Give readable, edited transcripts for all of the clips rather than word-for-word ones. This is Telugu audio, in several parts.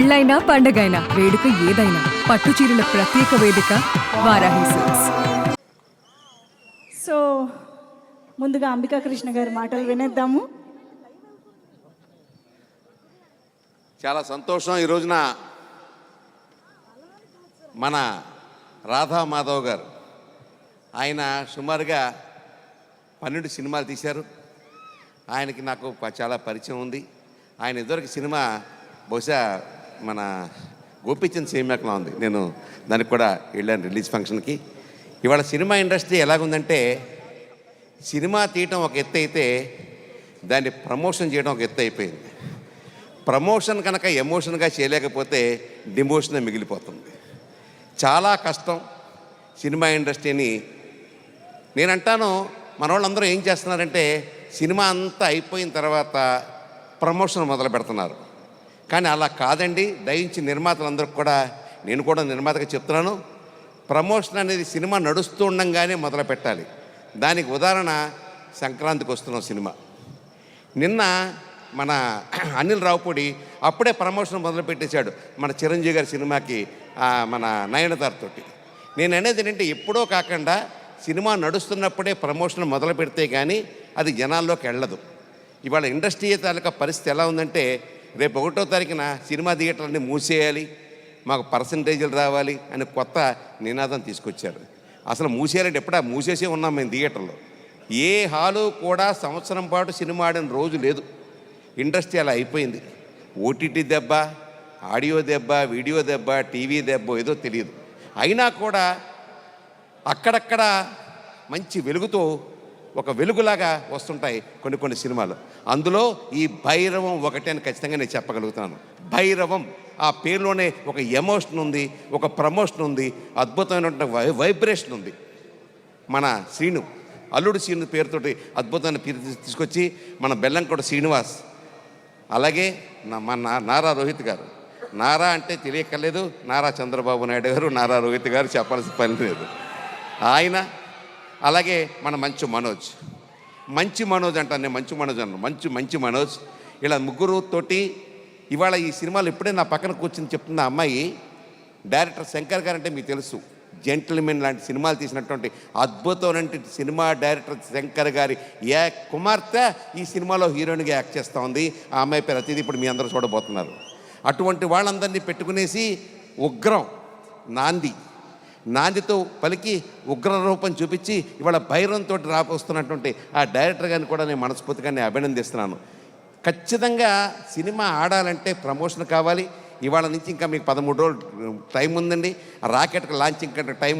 పెళ్ళైనా పండగైనా వేడుక ఏదైనా పట్టు చీరల ప్రత్యేక వేదిక వారాహి సిల్క్స్. సో ముందుగా అంబికా కృష్ణ గారి మాటలు వినేద్దాము. చాలా సంతోషం. ఈ రోజున మన రాధా మాధవ్ గారు ఆయన సుమారుగా 12 సినిమాలు తీశారు. ఆయనకి నాకు చాలా పరిచయం ఉంది. ఆయన ఇదివరకు సినిమా బహుశా మన గోపీచంద్ సినిమాలో ఉంది. నేను దానికి కూడా వెళ్ళాను రిలీజ్ ఫంక్షన్కి. ఇవాళ సినిమా ఇండస్ట్రీ ఎలాగుందంటే సినిమా తీయటం ఒక ఎత్తు అయితే దాన్ని ప్రమోషన్ చేయడం ఒక ఎత్తు అయిపోయింది. ప్రమోషన్ కనుక ఎమోషన్గా చేయలేకపోతే డిమోషన్గా మిగిలిపోతుంది. చాలా కష్టం సినిమా ఇండస్ట్రీని. నేనంటాను మన వాళ్ళందరూ ఏం చేస్తున్నారంటే సినిమా అంతా అయిపోయిన తర్వాత ప్రమోషన్ మొదలు పెడుతున్నారు. కానీ అలా కాదండి. దయించి నిర్మాతలందరికీ కూడా, నేను కూడా నిర్మాతగా చెప్తున్నాను, ప్రమోషన్ అనేది సినిమా నడుస్తూ ఉండంగానే మొదలు పెట్టాలి. దానికి ఉదాహరణ సంక్రాంతికి వస్తున్నాం సినిమా. నిన్న మన అనిల్ రావుపూడి అప్పుడే ప్రమోషన్ మొదలు పెట్టేశాడు మన చిరంజీవి గారి సినిమాకి, మన నయనతారతోటి. నేను అనేది ఏంటంటే ఎప్పుడో కాకుండా సినిమా నడుస్తున్నప్పుడే ప్రమోషన్ మొదలు పెడితే కానీ అది జనాల్లోకి వెళ్ళదు. ఇవాళ ఇండస్ట్రీ తాలూకా పరిస్థితి ఎలా ఉందంటే రేపు 1వ తారీఖున సినిమా థియేటర్లన్నీ మూసేయాలి, మాకు పర్సంటేజీలు రావాలి అని కొత్త నినాదం తీసుకొచ్చారు. అసలు మూసేయాలంటే ఎప్పుడా మూసేసే ఉన్నాం మేము థియేటర్లో. ఏ హాలు కూడా సంవత్సరం పాటు సినిమా ఆడిన రోజు లేదు. ఇండస్ట్రీ అలా అయిపోయింది. ఓటీటీ దెబ్బ, ఆడియో దెబ్బ, వీడియో దెబ్బ, టీవీ దెబ్బ ఏదో తెలియదు. అయినా కూడా అక్కడక్కడ మంచి వెలుగుతో ఒక వెలుగులాగా వస్తుంటాయి కొన్ని సినిమాలు. అందులో ఈ భైరవం ఒకటి అని ఖచ్చితంగా నేను చెప్పగలుగుతాను. భైరవం ఆ పేరులోనే ఒక ఎమోషన్ ఉంది, ఒక ప్రమోషన్ ఉంది, అద్భుతమైనటువంటి వైబ్రేషన్ ఉంది. మన శ్రీను, అల్లుడు శ్రీను పేరుతోటి అద్భుతమైన పేరు తీసుకొచ్చి మన బెల్లంకొండ శ్రీనివాస్, అలాగే మన నారా రోహిత్ గారు. నారా అంటే తెలియక్కర్లేదు, నారా చంద్రబాబు నాయుడు గారు, నారా రోహిత్ గారు చెప్పాల్సిన పని లేదు ఆయన. అలాగే మన మంచు మనోజ్ అంటాను నేను, మంచి మనోజ్. ఇలా ముగ్గురుతోటి ఇవాళ ఈ సినిమాలు ఇప్పుడే నా పక్కన కూర్చుని చెప్తున్న అమ్మాయి డైరెక్టర్ శంకర్ గారు అంటే మీకు తెలుసు, జెంటిల్మెన్ లాంటి సినిమాలు తీసినటువంటి అద్భుతమైన సినిమా డైరెక్టర్ శంకర్ గారి కుమార్తె ఈ సినిమాలో హీరోయిన్గా యాక్ట్ చేస్తూ ఉంది. ఆ అమ్మాయి పేరు అతిథి ఇప్పుడు మీ అందరూ చూడబోతున్నారు. అటువంటి వాళ్ళందరినీ పెట్టుకునేసి ఉగ్రం నాందితో పలికి ఉగ్ర రూపం చూపించి ఇవాళ భైరవంతో రాపోస్తున్నటువంటి ఆ డైరెక్టర్ గారిని కూడా నేను మనస్ఫూర్తిగా అభినందిస్తున్నాను. ఖచ్చితంగా సినిమా ఆడాలంటే ప్రమోషన్ కావాలి. ఇవాళ నుంచి ఇంకా మీకు 13 రోజులు టైం ఉందండి. రాకెట్కి లాంచ్ ఇంకా టైం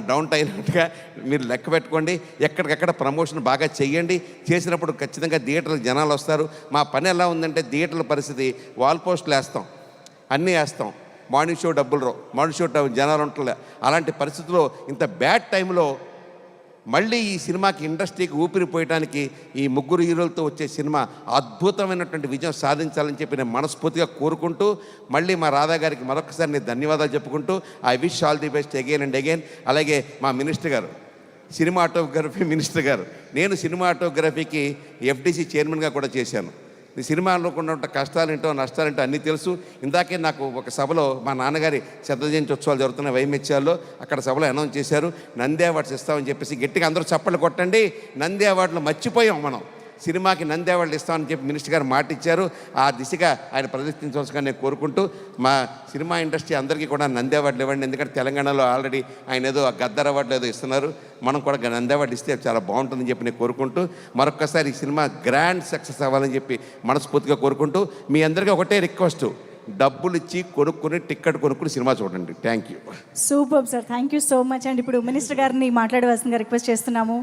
డౌన్ అయినట్టుగా మీరు లెక్క పెట్టుకోండి. ఎక్కడికక్కడ ప్రమోషన్ బాగా చెయ్యండి. చేసినప్పుడు ఖచ్చితంగా థియేటర్లకు జనాలు వస్తారు. మా పని ఎలా ఉందంటే థియేటర్ల పరిస్థితి వాల్ పోస్టులు వేస్తాం, అన్నీ వేస్తాం, మార్నింగ్ షో డబ్బులు రావు, మార్నింగ్ షో జనాలు ఉంటలే. అలాంటి పరిస్థితుల్లో ఇంత బ్యాడ్ టైంలో మళ్ళీ ఈ సినిమాకి ఇండస్ట్రీకి ఊపిరిపోయడానికి ఈ ముగ్గురు హీరోలతో వచ్చే సినిమా అద్భుతమైనటువంటి విజయం సాధించాలని చెప్పి నేను మనస్ఫూర్తిగా కోరుకుంటూ మళ్ళీ మా రాధా గారికి మరొకసారి నేను ధన్యవాదాలు చెప్పుకుంటూ I wish all the best again and again. అలాగే మా మినిస్టర్ గారు, సినిమాటోగ్రఫీ మినిస్టర్ గారు, నేను సినిమాటోగ్రఫీకి ఎఫ్డీసీ చైర్మన్గా కూడా చేశాను. ఈ సినిమాలో ఉన్న కష్టాలేంటో నష్టాలేంటో అన్నీ తెలుసు. ఇందాకే నాకు ఒక సభలో మా నాన్నగారి శత జయంతి ఉత్సవాలు జరుగుతున్న వైమెత్యాల్లో అక్కడ సభలో అనౌన్స్ చేశారు, నంది అవార్డ్స్ ఇస్తామని చెప్పేసి. గట్టిగా అందరూ చప్పట్లు కొట్టండి. నంది అవార్డులు మర్చిపోయాం మనం. సినిమాకి నంది అవార్డులు ఇస్తామని చెప్పి మినిస్టర్ గారు మాట ఇచ్చారు. ఆ దిశగా ఆయన ప్రదర్శించవలసిగా నేను కోరుకుంటూ మా సినిమా ఇండస్ట్రీ అందరికీ కూడా నంది అవార్డులు ఇవ్వండి. ఎందుకంటే తెలంగాణలో ఆల్రెడీ ఆయన ఏదో గద్దర్ అవార్డులు ఏదో ఇస్తున్నారు, మనం కూడా నంది అవార్డు ఇస్తే చాలా బాగుంటుందని చెప్పి నేను కోరుకుంటూ మరొక్కసారి ఈ సినిమా గ్రాండ్ సక్సెస్ అవ్వాలని చెప్పి మనస్ఫూర్తిగా కోరుకుంటూ మీ అందరికీ ఒకటే రిక్వెస్ట్, డబ్బులు ఇచ్చి టికెట్ కొనుక్కుని సినిమా చూడండి. Thank you. Super sir, thank you so much. And ఇప్పుడు మినిస్టర్ గారిని మాట్లాడవలసిందిగా రిక్వెస్ట్ చేస్తున్నాము.